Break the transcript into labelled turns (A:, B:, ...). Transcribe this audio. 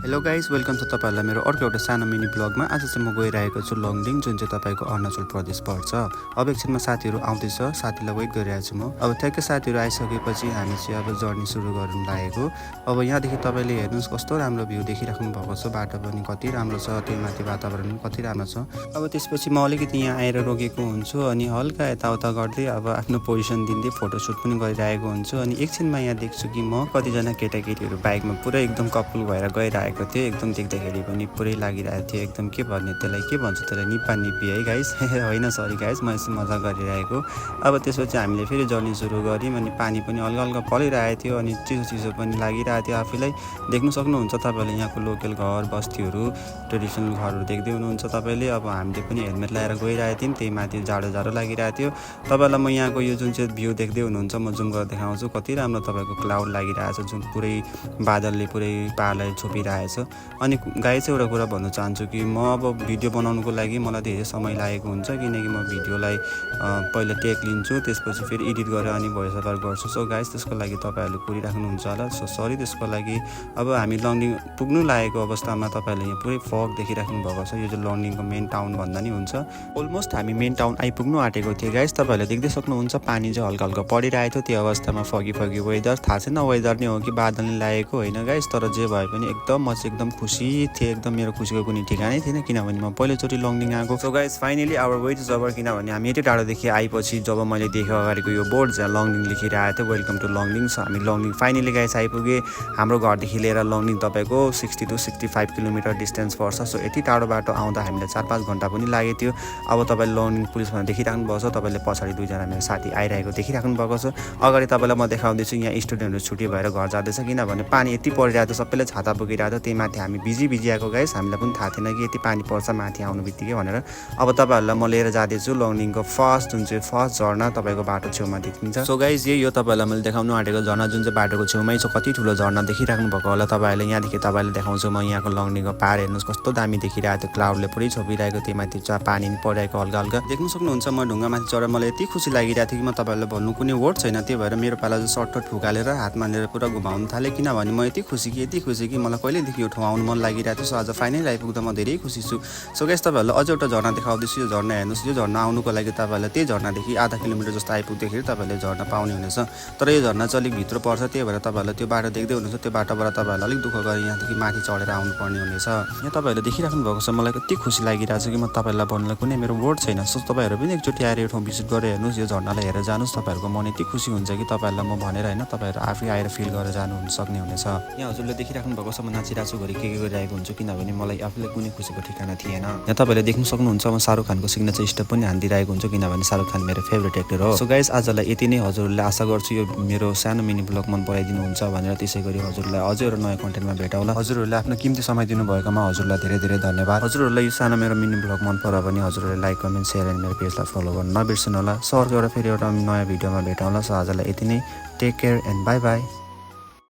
A: Hello guys welcome छ तपाईँहरूलाई मेरो अर्को एउटा सानो मिनी ब्लगमा। आज चाहिँ म गइरहेको छु लङडिङ, जुन चाहिँ तपाईँको अरुणाचल प्रदेश पर्छ। अब एकछिनमा साथीहरू आउँदैछ, साथीलाई वेट गरिरहेको छु म। अब ठ्याक्कै साथीहरू आइसकेपछि हामी चाहिँ अब जर्नी सुरु गर्नु लागेको। अब यहाँदेखि तपाईँले हेर्नुहोस् कस्तो राम्रो भ्यू देखिराख्नु भएको छ, बाटो पनि कति राम्रो छ, त्यो माथि वातावरण पनि कति राम्रो छ। अब त्यसपछि म अलिकति यहाँ आएर रोकेको हुन्छु अनि हल्का यताउता गर्दै अब आफ्नो पोजिसन दिँदै फोटोसुट पनि गरिरहेको हुन्छु। अनि एकछिनमा यहाँ देख्छु कि म कतिजना केटाकेटीहरू बाइकमा पुरै एकदम कपुल भएर गइरहेको थियो। एकदम देख्दाखेरि पनि पुरै लागिरहेको थियो, एकदम के भन्ने त्यसलाई के भन्छ, त्यसलाई निप्पा निप्पी है गाइस होइन सरी गाइस, म यसो मजा गरिरहेको। अब त्यसपछि हामीले फेरि जर्नी सुरु गऱ्यौँ अनि पानी पनि हल्का हल्का परिरहेको थियो अनि चिसो चिसो पनि लागिरहेको थियो आफूलाई। देख्नु सक्नुहुन्छ तपाईँले यहाँको लोकल घर बस्तीहरू, ट्रेडिसनल घरहरू देख्दै हुनुहुन्छ तपाईँले। अब हामीले पनि हेलमेट लगाएर गइरहेको थियौँ, त्यही माथि जाडो लागिरहेको थियो। तपाईँलाई म यहाँको यो जुन चाहिँ भ्यू देख्दै हुनुहुन्छ म जुम गरेर देखाउँछु। कति राम्रो तपाईँको क्लाउड लागिरहेछ, जुन पुरै बादलले पुरै पाहाडलाई छोपिरहेछ। अनि गाई चाहिँ एउटा कुरा भन्न चाहन्छु कि म अब भिडियो बनाउनुको लागि मलाई धेरै समय लागेको हुन्छ, किनकि म भिडियोलाई पहिला टेक लिन्छु, त्यसपछि फेरि एडिट गरेर अनि भोइस ओभर गर्छु। सो गाइस त्यसको लागि तपाईँहरूले कुरिराख्नुहुन्छ होला, सो सरी त्यसको लागि। अब हामी लङडिङ पुग्नु लागेको अवस्थामा तपाईँहरूले यहाँ पुरै फग देखिराख्नु भएको छ। यो चाहिँ लङडिङको मेन टाउन भन्दा नि हुन्छ। अलमोस्ट हामी मेन टाउन आइपुग्नु आँटेको थियो गाइस। तपाईँहरूले देख्दै सक्नुहुन्छ पानी चाहिँ हल्का हल्का परिरहेको थियो। त्यो अवस्थामा फगी वेदर, थाहा छैन वेदर नै हो कि बादलले लागेको होइन गाइस, तर जे भए पनि म चाहिँ एकदम खुसी थिएँ। एकदम मेरो खुसीको कुनै ठिकानै थिएन, किनभने म पहिलोचोटि लङडिङ आएको। So guys finally our wait is over, किनभने हामी यति टाढोदेखि आएपछि जब मैले देखेँ अगाडिको यो बोर्ड जहाँ लङडिङ लेखिरहेको थियो, वेलकम टु लङडिङ। सो हामी लङडिङ फाइनली गाइस आइपुगेँ। हाम्रो घरदेखि लिएर लङडिङ तपाईँको 60 to 65 किलोमिटर डिस्टेन्स पर्छ। सो यति टाढो बाटो आउँदा हामीलाई 4-5 घन्टा पनि लागेको थियो। अब तपाईँले लङडिङ पुलिसमा देखिराख्नु भएको छ, तपाईँले पछाडि दुईजना मेरो साथी आइरहेको देखिराख्नु भएको छ। अगाडि तपाईँलाई म देखाउँदैछु, यहाँ स्टुडेन्टहरू छुट्टी भएर घर जाँदैछ, किनभने पानी यति परिरहेको थियो, सबैले छाता बोकिरहेको थियो। त्यही माथि हामी बिजी आएको गाइस, हामीलाई पनि थाहा थिएन कि यति पानी पर्छ माथि आउनु बित्तिकै भनेर। अब तपाईँहरूलाई म लिएर जाँदैछु लङडिङको जुन चाहिँ फर्स्ट झर्ना तपाईँको बाटो छेउमा देखिन्छ। सो गाइस यही हो तपाईँहरूलाई मैले देखाउनु आँटेको झर्ना, जुन चाहिँ बाटोको छेउमै छ। कति ठुलो झर्ना देखिराख्नु भएको होला तपाईँहरूले। यहाँदेखि तपाईँले देखाउँछु म यहाँको लङडिङको पार हेर्नुहोस् कस्तो दामी देखिरहेको थियो, क्लाउडले पुरै छोपिरहेको, त्यही माथि पानी पनि परिरहेको हल्का हल्का देख्नु सक्नुहुन्छ। म ढुङ्गामाथि चढेर मलाई यति खुसी लागिरहेको थियो कि म तपाईँहरूलाई भन्नु कुनै वर्ड छैन। त्यही भएर मेरो पाला चाहिँ सर्टकट फुकालेर हातमा लिएर पुरा घुमाउनु थालेँ, किनभने म यति खुसी कि मलाई कहिलेदेखि यो ठाउँ आउनु मन लागिरहेको थियो। सो आज फाइनली आइपुग्दा म धेरै खुसी छु। सो गाइस तपाईँहरूलाई अझ एउटा झर्ना देखाउँदैछु। यो झर्ना हेर्नुहोस्, यो झर्ना आउनुको लागि तपाईँलाई त्यही झर्नादेखि आधा किलोमिटर जस्तो आइपुग्दाखेरि तपाईँले झर्ना पाउने हुनेछ। तर यो झर्ना चाहिँ अलिक भित्र पर्छ, त्यही भएर तपाईँहरूलाई त्यो बाटो देख्दै हुनुहुन्छ, त्यो बाटोबाट तपाईँहरूलाई अलिक दुःख गरेर यहाँदेखि माथि चढेर आउनुपर्ने हुनेछ। यहाँ तपाईँहरूले देखिराख्नु भएको छ, मलाई कति खुसी लागिरहेको छ कि म तपाईँहरूलाई भन्नुलाई कुनै मेरो वर्ड छैन। सो तपाईँहरू पनि एकचोटि आएर यो ठाउँ भिजिट गरेर हेर्नुहोस्, यो झर्नालाई हेरेर जानुहोस्। तपाईँहरूको मन यति खुसी हुन्छ कि तपाईँहरूलाई म भनेर होइन, तपाईँहरू आफै आएर फिल गरेर जानु सक्ने हुनेछ। यहाँ हजुरले देखिराख्नु भएको छ म नाचिरहेको छु, घरि के गरिरहेको हुन्छु, किनभने मलाई आफूलाई कुनै खुसीको ठिकाना थिएन। यहाँ तपाईँले देख्नु सक्नुहुन्छ म शाहरुख खानको सिग्नेचर स्टेप पनि हानिदिरहेको हुन्छु, किनभने शाहरुख खान मेरो फेभरेट एक्टर हो। सो गाइस आजलाई यति नै। हजुरहरूले आशा गर्छु यो मेरो सानो मिनी ब्लग मन पराइदिनुहुन्छ भनेर। त्यसै गरी हजुरलाई अझै एउटा नयाँ कन्टेन्टमा भेटाउला। हजुरहरूले आफ्नो किम्ती समय दिनुभएकोमा हजुरलाई धेरै धेरै धन्यवाद। हजुरहरूलाई यो सानो मेरो मिनी ब्लग मन पर्यो भने हजुरहरूले लाइक कमेन्ट सेयर एन्ड मेरो पेजलाई फलो गर्न नबिर्सनु होला। सो अर्को फेरि एउटा नयाँ भिडियोमा भेटाउला। सो आजलाई यति नै। Take care and bye by.